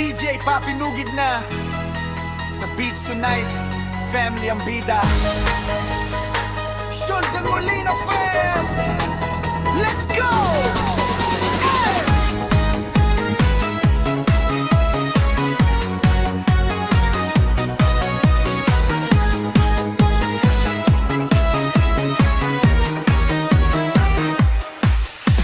DJ papinugid na sa beats tonight, family ang bida. Sean Zangolina fam, let's go! Hey!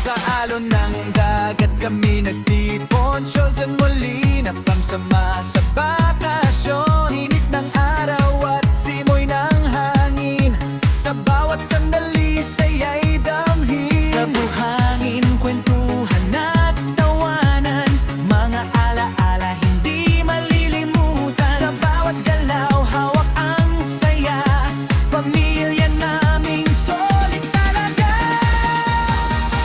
Sa alon ng dagat kami nagtipon, Sean Zangolina fam, sama sa bakasyon. Init ng araw at simoy ng hangin, sa bawat sandali saya'y damhin. Sa buhangin, kwentuhan at tawanan, mga alaala hindi malilimutan. Sa bawat galaw, hawak ang saya, pamilya naming solid talaga.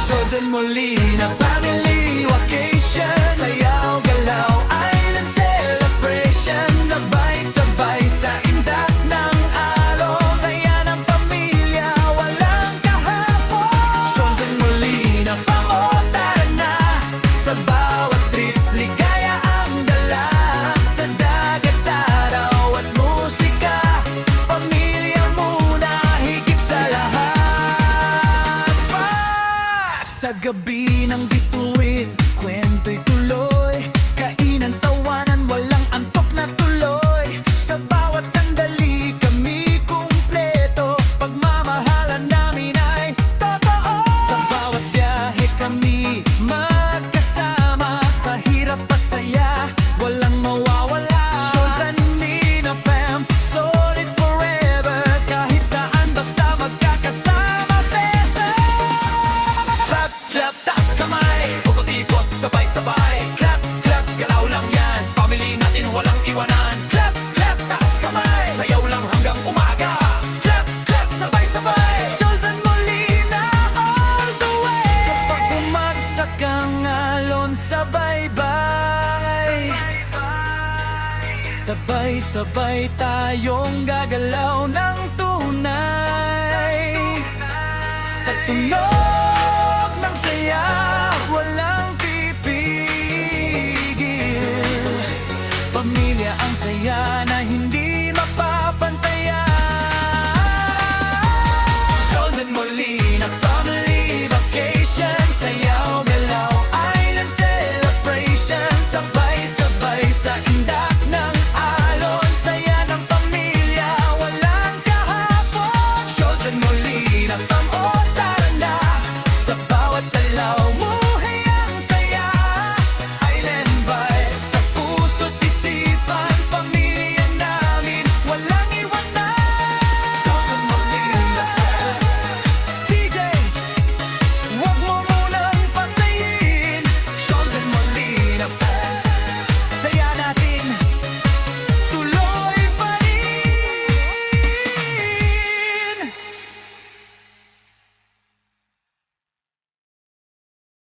Chosen Molina family vacation, sayaw, galaw, island celebration. Sabay-sabay sa indak ng alon, saya ng pamilya, walang kahapon. Chosen Molina fam, oh tara na, sa bawat trip, ligaya ang dala. Sa dagat, araw at musika, pamilya muna higit sa lahat pa. Sa gabi ng bituin, kwento'y tuloy, kainan, tawanan, walang antok na tuloy. Sa bawat sandali kami kumpleto, pagmamahalan namin ay totoo. Sa bawat biyahe kami magkasama, sa hirap at saya walang mawawala. Sean Zangolina fam, solid forever, kahit saan basta magkakasama better. Clap, clap, taas kamay, ukot-ikot, sabay-sabay. Clap, clap, galaw lang yan, family natin walang iwanan. Clap, clap, taas kamay, sayaw lang hanggang umaga. Clap, clap, sabay-sabay, Sean Zangolina all the way. Kapag bumagsak ang alon sa baybay, sabay-sabay tayong gagalaw ng tunay. Sa tunog ng saya, walang pipigil, pamilya ang saya